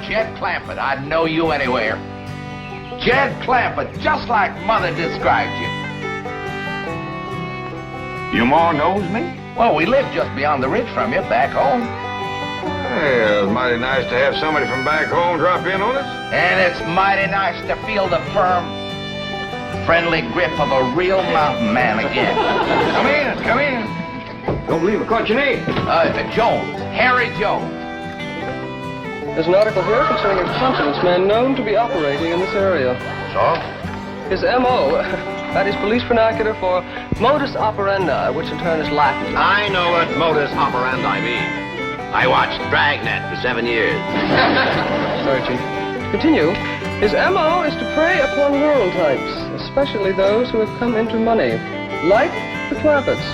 Jed Clampett. I'd know you anywhere. Jed Clampett, just like Mother described you. Your ma knows me? Well, we live just beyond the ridge from you, back home. Well, it's mighty nice to have somebody from back home drop in on us. And it's mighty nice to feel the firm, friendly grip of a real mountain man again. Come in, come in. Don't believe I caught your name. Jones, Harry Jones. There's an article here concerning a confidence man known to be operating in this area. So? His M.O., that is police vernacular for modus operandi, which in turn is Latin. I know what modus operandi means. I watched Dragnet for 7 years. Sorry, Chief. To continue, his M.O. is to prey upon rural types, especially those who have come into money, like the Clampetts.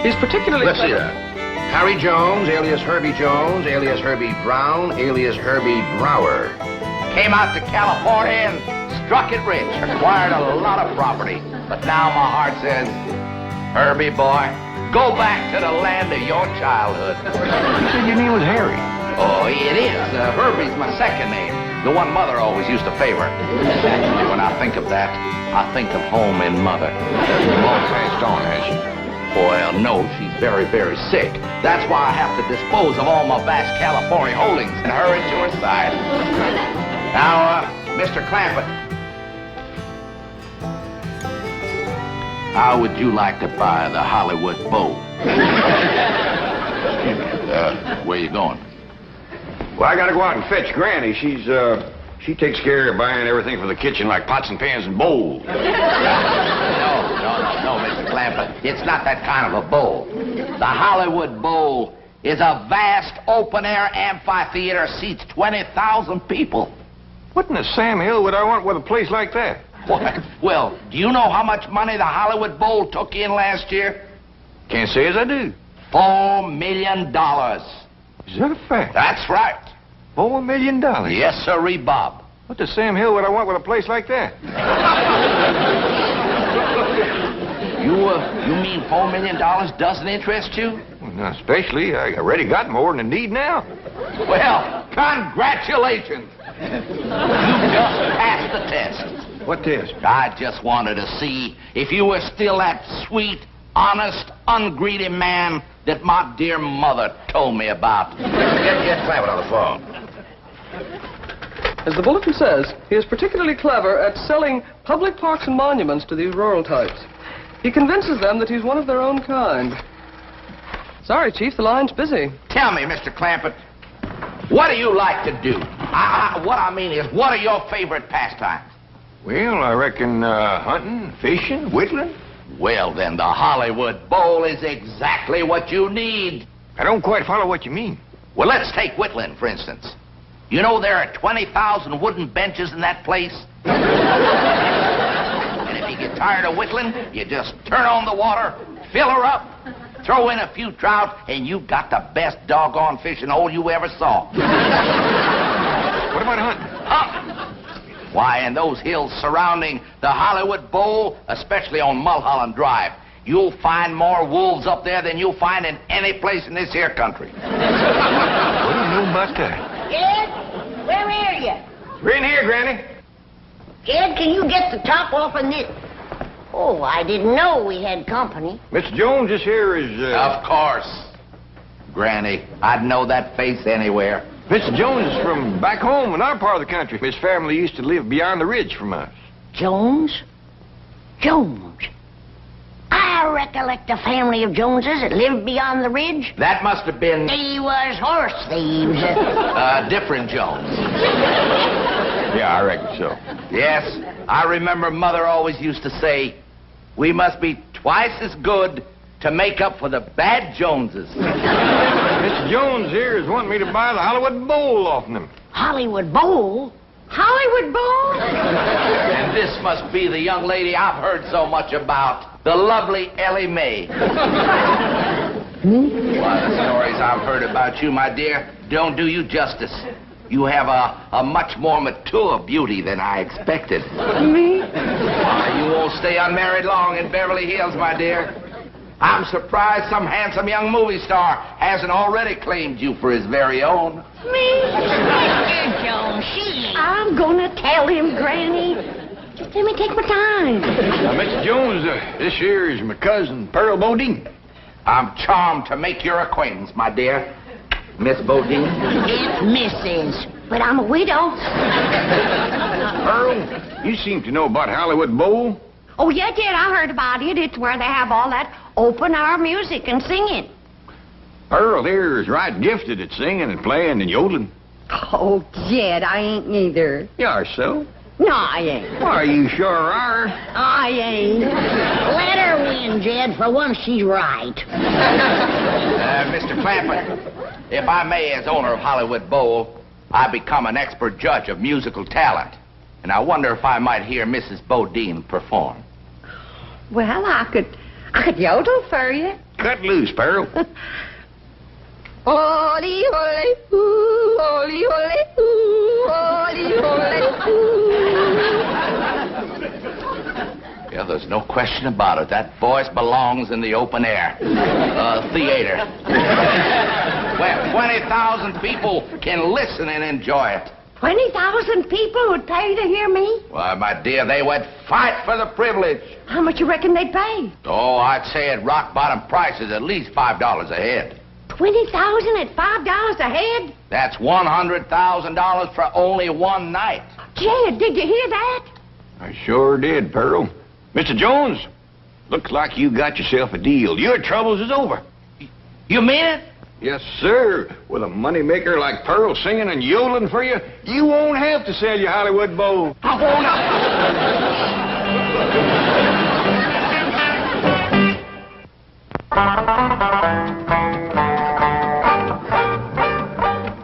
He's particularly... Let's see that. Harry Jones, alias Herbie Jones, alias Herbie Brown, alias Herbie Brower. Came out to California and struck it rich, acquired a lot of property. But now my heart says, Herbie boy, go back to the land of your childhood. You said your name was Harry. Oh, it is. Herbie's my second name. The one Mother always used to favor. Actually, when I think of that, I think of home and Mother. Your mom passed on, has she? Well, no, she's very, very sick. That's why I have to dispose of all my vast California holdings and hurry to her side. Now, Mr. Clampett, how would you like to buy the Hollywood Bowl? Where you going? Well, I gotta go out and fetch Granny. She takes care of buying everything for the kitchen, like pots and pans and bowls. No, Mr. Clampett. It's not that kind of a bowl. The Hollywood Bowl is a vast open-air amphitheater, seats 20,000 people. What in the Sam Hill would I want with a place like that? What? Well, do you know how much money the Hollywood Bowl took in last year? Can't say as I do. $4 million. Is that a fact? That's right. $4 million? Yes, sirree, Bob. What the Sam Hill would I want with a place like that? You mean $4 million doesn't interest you? Well, not especially. I already got more than I need now. Well, congratulations. You just passed the test. What test? I just wanted to see if you were still that sweet, honest, ungreedy man that my dear mother told me about. Get Clampett on the phone. As the bulletin says, he is particularly clever at selling public parks and monuments to these rural types. He convinces them that he's one of their own kind. Sorry, Chief, the line's busy. Tell me, Mr. Clampett, what do you like to do? What I mean is, what are your favorite pastimes? Well, I reckon hunting, fishing, whittling. Well, then, the Hollywood Bowl is exactly what you need. I don't quite follow what you mean. Well, let's take whittling, for instance. You know there are 20,000 wooden benches in that place? And if you get tired of whittling, you just turn on the water, fill her up, throw in a few trout, and you've got the best doggone fishing hole you ever saw. What about hunting? Why, in those hills surrounding the Hollywood Bowl, especially on Mulholland Drive, you'll find more wolves up there than you'll find in any place in this here country. What do you know about that? Jed, where are you? We're in here, Granny. Jed, can you get the top off of this? Oh, I didn't know we had company. Mr. Jones, this here is, Of course. Granny, I'd know that face anywhere. Mr. Jones is from back home in our part of the country. His family used to live beyond the ridge from us. Jones? Jones. I recollect a family of Joneses that lived beyond the ridge. That must have been They was horse thieves. different Jones. Yeah, I reckon so. Yes, I remember Mother always used to say, we must be twice as good to make up for the bad Joneses. Mr. Jones here is wanting me to buy the Hollywood Bowl off him. Hollywood Bowl? Hollywood Bowl? And this must be the young lady I've heard so much about, the lovely Ellie Mae. Why, the stories I've heard about you, my dear, don't do you justice. You have a much more mature beauty than I expected. Me? Why, you won't stay unmarried long in Beverly Hills, my dear. I'm surprised some handsome young movie star hasn't already claimed you for his very own. Me? Mr. Jones, I'm gonna tell him, Granny. Just let me take my time. Now, Mr. Jones, this here is my cousin, Pearl Bodine. I'm charmed to make your acquaintance, my dear. Miss Bodine. It's Mrs., but I'm a widow. Pearl, you seem to know about Hollywood Bowl. Oh, yeah, Jed, I heard about it. It's where they have all that open-air music and singing. Pearl here is right gifted at singing and playing and yodeling. Oh, Jed, I ain't neither. You are so? No, I ain't. Why, you sure are. I ain't. Let her win, Jed. For once, she's right. Mr. Clampett, if I may, as owner of Hollywood Bowl, I become an expert judge of musical talent. And I wonder if I might hear Mrs. Bodine perform. Well, I could yodel for you. Cut loose, Pearl. Holy, holy, ooh, holy, holy, ooh, holy, holy, ooh. Yeah, there's no question about it. That voice belongs in the open air. Theater. Where 20,000 people can listen and enjoy it. 20,000 people would pay to hear me? Why, my dear, they would fight for the privilege. How much you reckon they'd pay? Oh, I'd say at rock-bottom prices at least $5 a head. 20,000 at $5 a head? That's $100,000 for only one night. Jed, did you hear that? I sure did, Pearl. Mr. Jones, looks like you got yourself a deal. Your troubles is over. You mean it? Yes, sir. With a moneymaker like Pearl singing and yodeling for you, you won't have to sell your Hollywood Bowl. I won't.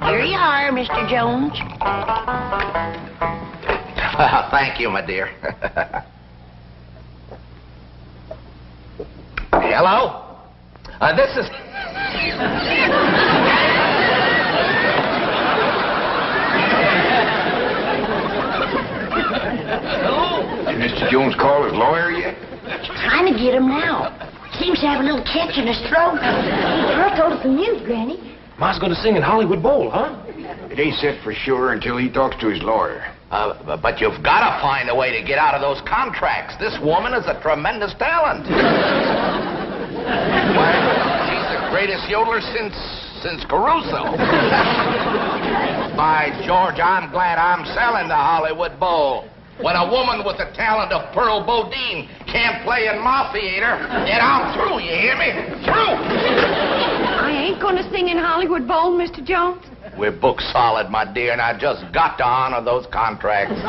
Here you are, Mr. Jones. Thank you, my dear. Hello? This is... Did Mr. Jones call his lawyer yet? Trying to get him now. Seems to have a little catch in his throat. Pearl told us the news, Granny. Ma's gonna sing in Hollywood Bowl, huh? It ain't set for sure until he talks to his lawyer. But you've got to find a way to get out of those contracts. This woman is a tremendous talent. Why, she's the greatest yodeler since Caruso. By George, I'm glad I'm selling the Hollywood Bowl. When a woman with the talent of Pearl Bodine can't play in my theater, then I'm through, you hear me? Through! I ain't gonna sing in Hollywood Bowl, Mr. Jones. We're booked solid, my dear, and I just got to honor those contracts.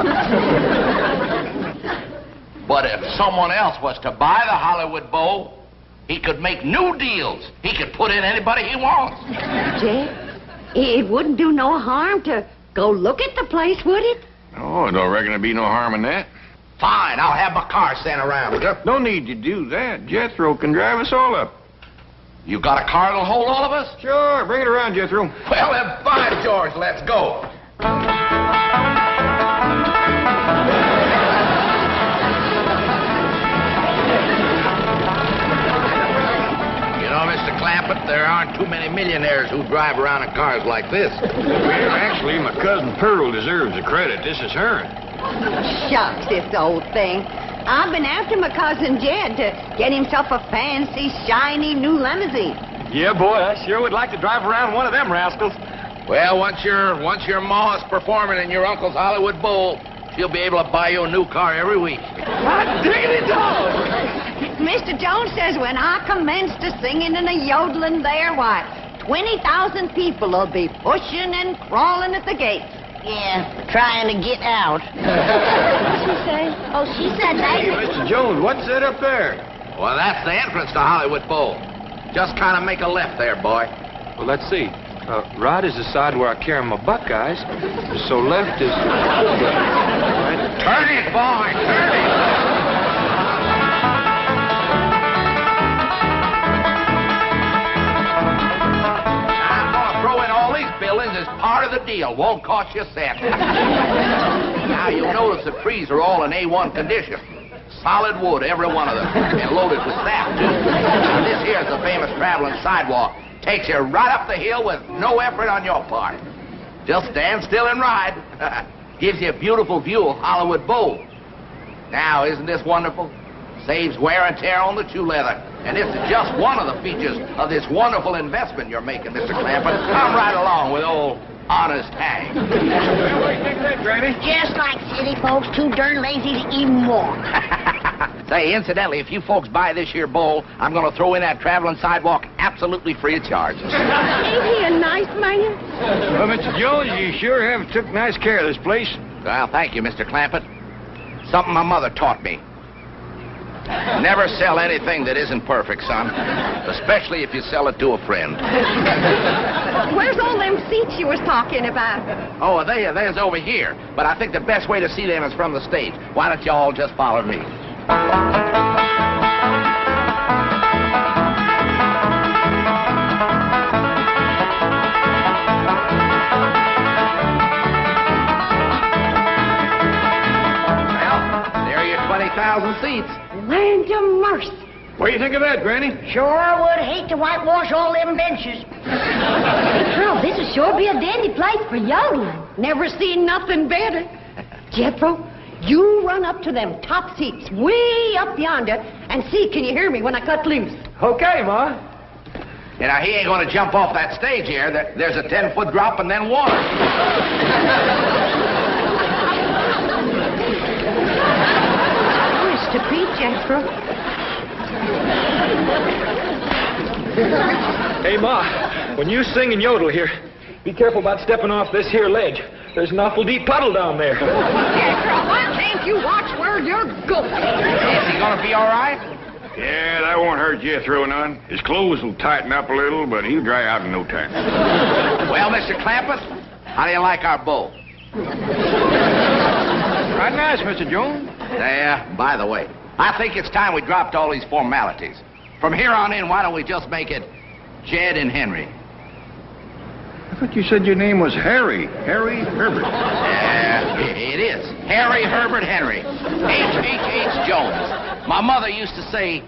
But if someone else was to buy the Hollywood Bowl, he could make new deals. He could put in anybody he wants. Jed, it wouldn't do no harm to go look at the place, would it? Oh, I don't reckon there'd be no harm in that. Fine, I'll have my car sent around. No need to do that. Jethro can drive us all up. You got a car that'll hold all of us? Sure, bring it around, Jethro. Well, then, by George, let's go. You know, Mr. Clampett, there aren't too many millionaires who drive around in cars like this. Well, actually, my cousin Pearl deserves the credit. This is hers. Shucks, this old thing. I've been after my cousin Jed to get himself a fancy, shiny new limousine. Yeah, boy, I sure would like to drive around one of them rascals. Well, once your ma's performing in your uncle's Hollywood Bowl, she'll be able to buy you a new car every week. Hot diggity dog! Mr. Jones says when I commence to singing and a yodeling there, why, 20,000 people will be pushing and crawling at the gates. Yeah, trying to get out. What'd she say? Oh, she said Hey, that. Mr. Jones, what's that up there? Well, that's the entrance to Hollywood Bowl. Just kind of make a left there, boy. Well, let's see. Right is the side where I carry my buckeyes. So left is... Turn it, boy, turn it. I'm going to throw in all these buildings as part of the deal. Won't cost you a cent. Now, you'll notice the trees are all in A1 condition. Solid wood, every one of them. And loaded with sap, too. Now, this here's the famous traveling sidewalk. Takes you right up the hill with no effort on your part. Just stand still and ride. Gives you a beautiful view of Hollywood Bowl. Now, isn't this wonderful? Saves wear and tear on the shoe leather. And this is just one of the features of this wonderful investment you're making, Mr. Clampett. Come right along with old Honest Hank. What do you think of that, Granny? Just like city folks, too darn lazy to even walk. Say, incidentally, if you folks buy this here bowl, I'm going to throw in that traveling sidewalk absolutely free of charge. Ain't he a nice man? Well, Mr. Jones, you sure have took nice care of this place. Well, thank you, Mr. Clampett. Something my mother taught me. Never sell anything that isn't perfect, son. Especially if you sell it to a friend. Where's all them seats you was talking about? Oh, there's over here. But I think the best way to see them is from the stage. Why don't you all just follow me? Well, there are your 20,000 seats. Land of mercy. What do you think of that, Granny? Sure would hate to whitewash all them benches. Girl, this'll sure be a dandy place for yodeling. Never seen nothing better. Jethro, you run up to them top seats way up yonder and see can you hear me when I cut loose. Okay, Ma. You know, he ain't going to jump off that stage here. There's a 10-foot drop and then water. Honest to Pete, Jethro. Hey, Ma, when you sing and yodel here, be careful about stepping off this here ledge. There's an awful deep puddle down there. Jethro, why can't you watch where you're going? Is he going to be all right? Yeah, that won't hurt Jethro none. His clothes will tighten up a little, but he'll dry out in no time. Well, Mr. Clampett, how do you like our bowl? Right nice, Mr. Jones. Yeah, by the way, I think it's time we dropped all these formalities. From here on in, why don't we just make it Jed and Henry? I thought you said your name was Harry. Harry Herbert. Yeah, it is. Harry Herbert Henry. H.H.H. Jones. My mother used to say,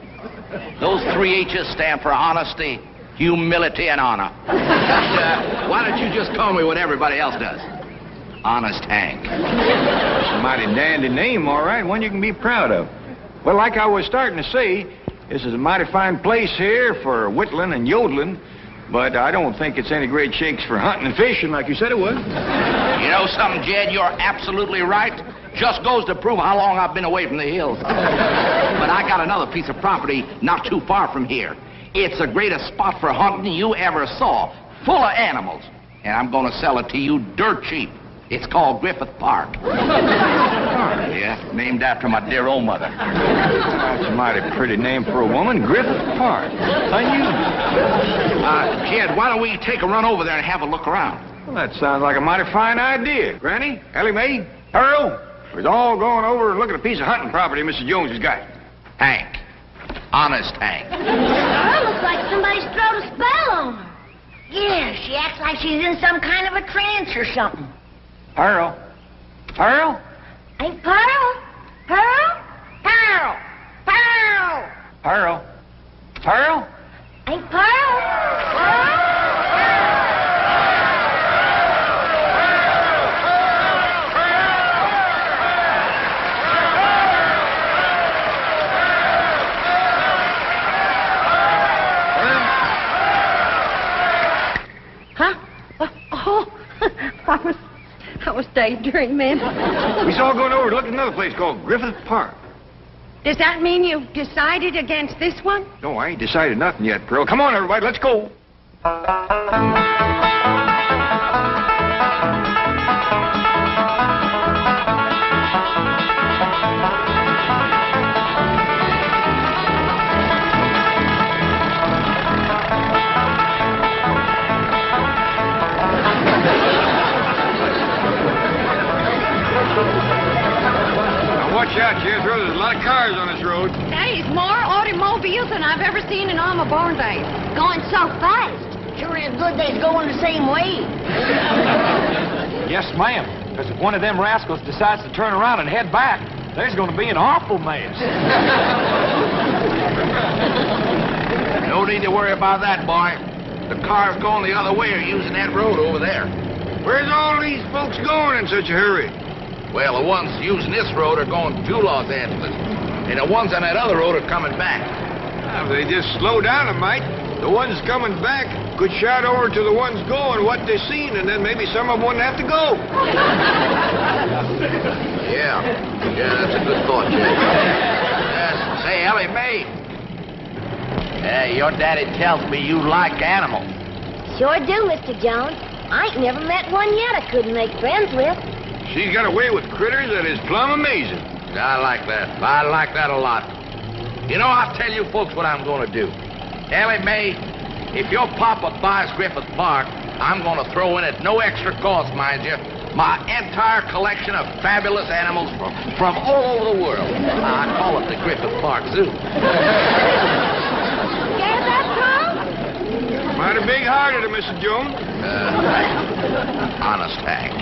those 3 H's stand for honesty, humility, and honor. But, why don't you just call me what everybody else does? Honest Hank. That's a mighty dandy name, all right. One you can be proud of. Well, like I was starting to say, this is a mighty fine place here for whittling and yodeling, but I don't think it's any great shakes for hunting and fishing like you said it was. You know something, Jed? You're absolutely right. Just goes to prove how long I've been away from the hills. But I got another piece of property not too far from here. It's the greatest spot for hunting you ever saw, full of animals. And I'm going to sell it to you dirt cheap. It's called Griffith Park. Yeah, named after my dear old mother. That's a mighty pretty name for a woman, Griffith Park. Unusual. Jed, why don't we take a run over there and have a look around? Well, that sounds like a mighty fine idea. Granny, Ellie Mae, Earl, we're all going over and look at a piece of hunting property Mr. Jones has got. Hank. Honest Hank. Well, looks like somebody's thrown a spell on her. Yeah, she acts like she's in some kind of a trance or something. Earl. Earl? Hey, Pearl? Pearl? Pearl? Pearl? Earl. Earl? Hey, Pearl? Pearl? Huh? Oh, I was daydreaming. We saw going over to look at another place called Griffith Park. Does that mean you've decided against this one? No, I ain't decided nothing yet, Pearl. Come on, everybody, let's go. Watch out, Jethro. There's a lot of cars on this road. There's more automobiles than I've ever seen in all my born days. Going so fast. Sure is good they's going the same way. Yes, ma'am. Because if one of them rascals decides to turn around and head back, there's going to be an awful mess. No need to worry about that, boy. The cars going the other way are using that road over there. Where's all these folks going in such a hurry? Well, the ones using this road are going to Los Angeles, and the ones on that other road are coming back. If they just slow down a mite, the ones coming back could shout over to the ones going what they seen, and then maybe some of them wouldn't have to go. Yeah, that's a good thought, Jed. Say, Ellie Mae. Your daddy tells me you like animals. Sure do, Mr. Jones. I ain't never met one yet I couldn't make friends with. She's got a way with critters that is plumb amazing. I like that. I like that a lot. You know, I'll tell you folks what I'm going to do. Ellie Mae, if your papa buys Griffith Park, I'm going to throw in at no extra cost, mind you, my entire collection of fabulous animals from all over the world. I call it the Griffith Park Zoo. Get that, Carl? Mighty big-hearted of Mrs. Jones. Honest fact.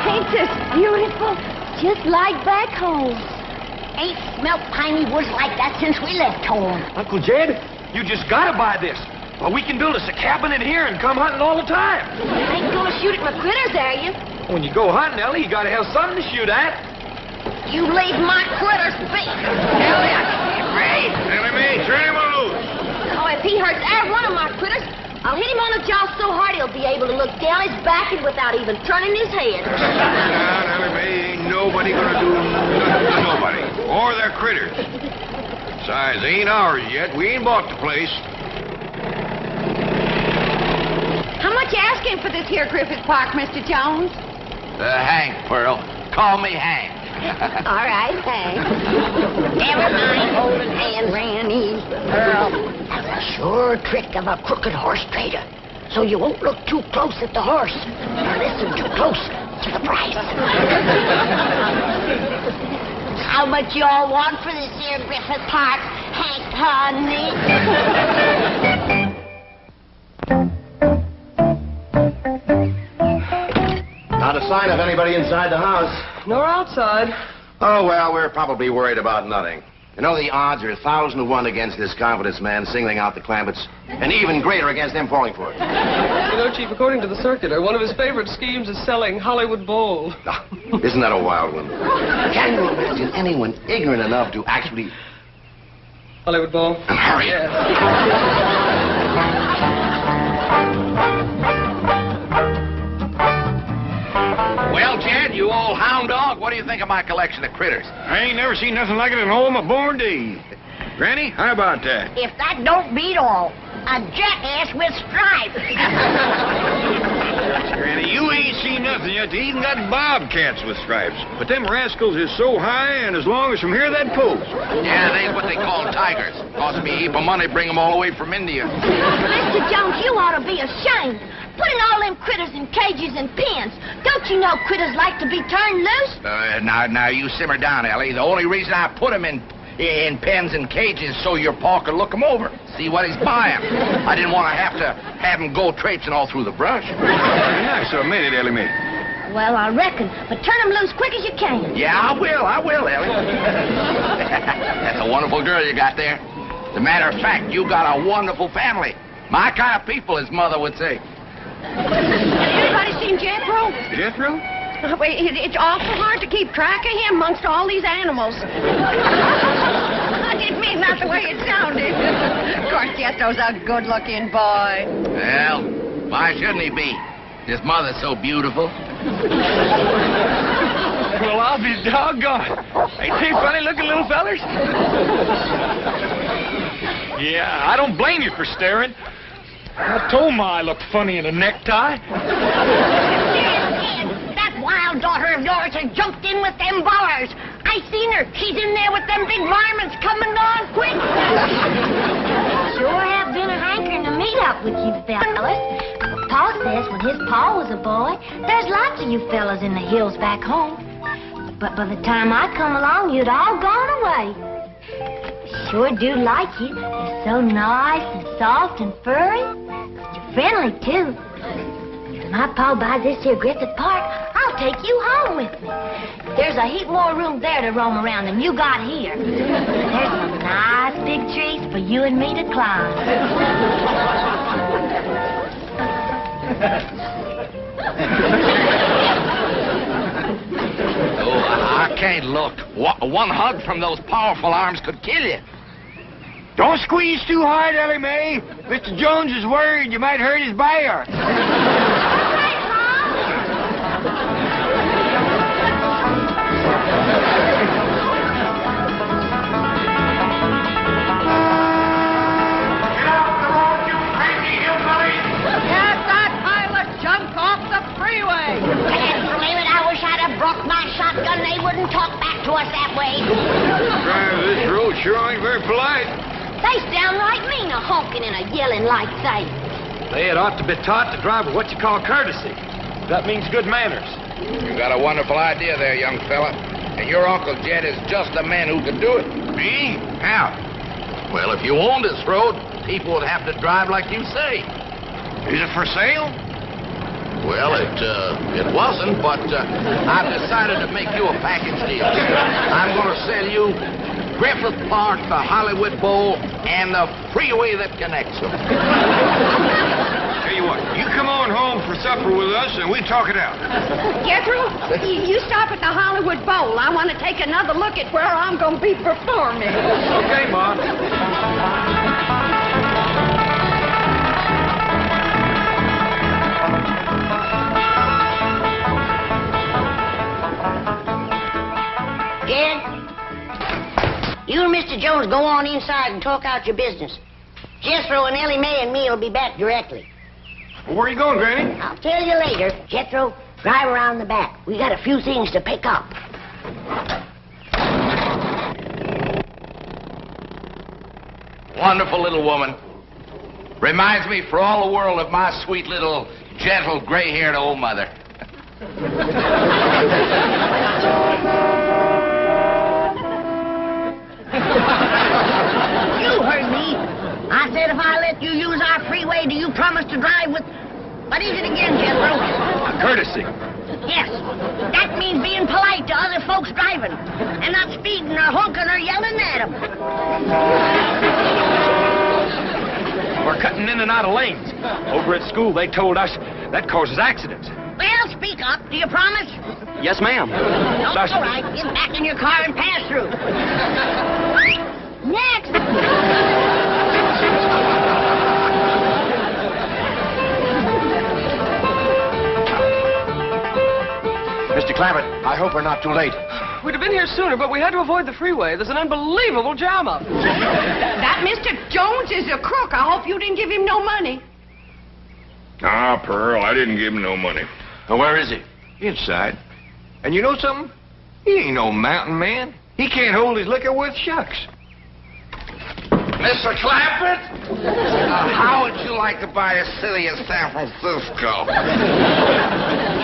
Ain't this beautiful? Just like back home. Ain't smelt piney woods like that since we left home. Uncle Jed, you just got to buy this. Well, we can build us a cabin in here and come hunting all the time. You ain't gonna shoot at my critters, are you? When you go hunting, Ellie, you got to have something to shoot at. You leave my critters be. Ellie, I can't breathe. Ellie Mae, turn him loose. Oh, if he hurts every one of my critters, I'll hit him on the jaw so hard he'll be able to look down his back and without even turning his head. Now, Ellie Mae, ain't nobody gonna do nothing to nobody. Or their critters. Besides, they ain't ours yet. We ain't bought the place. How much you asking for this here Griffith Park, Mr. Jones? Hank, Pearl. Call me Hank. All right, thanks. Never mind holding hands, Granny. Pearl, that's a sure trick of a crooked horse trader. So you won't look too close at the horse. Or listen too close to the price. How much y'all want for this here Griffith Park, Hank, honey? Not a sign of anybody inside the house. Nor outside. Oh, well, we're probably worried about nothing. You know, the odds are 1,000 to 1 against this confidence man singling out the Clampetts, and even greater against them falling for it. You know, Chief, according to the circular, one of his favorite schemes is selling Hollywood Bowl. Isn't that a wild one? Can you imagine anyone ignorant enough to actually... Hollywood Bowl? Hurry. Yes. Well, Jed, you old hound dog, what do you think of my collection of critters? I ain't never seen nothing like it in all my born days. Granny, how about that? If that don't beat all, a jackass with stripes. Granny, you ain't seen nothing yet. They even got bobcats with stripes. But them rascals is so high and as long as from here that post. Yeah, they's what they call tigers. Cost me a heap of money, bring them all the way from India. Mr. Jones, you ought to be ashamed. Putting all them critters in cages and pens. Don't you know critters like to be turned loose? Now, you simmer down, Ellie. The only reason I put them in pens and cages so your pa could look them over, see what he's buying. I didn't want to have him go traipsing all through the brush. Very nice, so made it, Ellie Mae. Well, I reckon. But turn them loose quick as you can. Yeah, I will, Ellie. That's a wonderful girl you got there. As a matter of fact, you got a wonderful family. My kind of people, his mother would say. Anybody seen Jethro? Jethro? It's awful hard to keep track of him amongst all these animals. I didn't mean that the way it sounded. Of course, Jethro's a good-looking boy. Well, why shouldn't he be? His mother's so beautiful. Well, I'll be doggone. Ain't they funny-looking little fellers? Yeah, I don't blame you for staring. I told Ma I looked funny in a necktie. That wild daughter of yours has jumped in with them ballers. I seen her. She's in there with them big varmints coming on quick. Sure have been a hankering to meet up with you fellas. Pa says when his pa was a boy, there's lots of you fellas in the hills back home. But by the time I come along, you'd all gone away. sure do like you. You're so nice and soft and furry. You're friendly, too. If my pa buys this here Griffith Park, I'll take you home with me. There's a heap more room there to roam around than you got here. There's some nice big trees for you and me to climb. Oh, I can't look. One hug from those powerful arms could kill you. Don't squeeze too hard, Ellie Mae. Mr. Jones is worried you might hurt his bear. Shotgun, they wouldn't talk back to us that way. This road sure ain't very polite. They downright mean a honking and a yelling like that. They had ought to be taught to drive with what you call courtesy. That means good manners. You got a wonderful idea there, young fella. And your Uncle Jed is just the man who could do it. Me? How? Well, if you owned this road, people would have to drive like you say. Is it for sale? Well, it wasn't, but I've decided to make you a package deal. I'm going to sell you Griffith Park, the Hollywood Bowl, and the freeway that connects them. Tell you what, you come on home for supper with us and we talk it out. Jethro, you stop at the Hollywood Bowl. I want to take another look at where I'm going to be performing. Okay, Ma. Jed, you and Mr. Jones go on inside and talk out your business. Jethro and Ellie Mae and me will be back directly. Well, where are you going, Granny? I'll tell you later. Jethro, drive around the back. We got a few things to pick up. Wonderful little woman. Reminds me for all the world of my sweet little, gentle, gray-haired old mother. You heard me. I said if I let you use our freeway, do you promise to drive with... What is it again, Jethro? Courtesy. Yes. That means being polite to other folks driving. And not speeding or honking or yelling at them. We're cutting in and out of lanes. Over at school, they told us that causes accidents. Well, speak up. Do you promise? Yes, ma'am. No, all right. Get back in your car and pass through. Next. Mr. Clampett, I hope we're not too late. We'd have been here sooner, but we had to avoid the freeway. There's an unbelievable jam up. That Mr. Jones is a crook. I hope you didn't give him no money. Ah, Pearl, I didn't give him no money. Well, where is he? Inside. And you know something? He ain't no mountain man. He can't hold his liquor worth shucks. Mr. Clampett, how would you like to buy a city in San Francisco?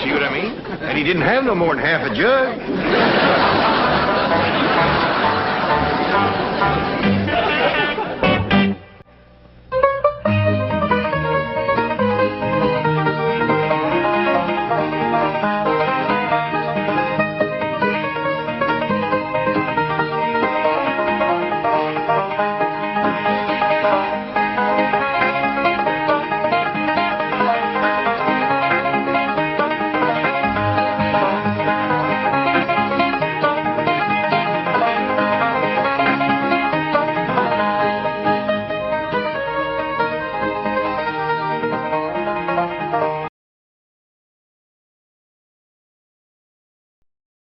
See what I mean? And he didn't have no more than half a jug.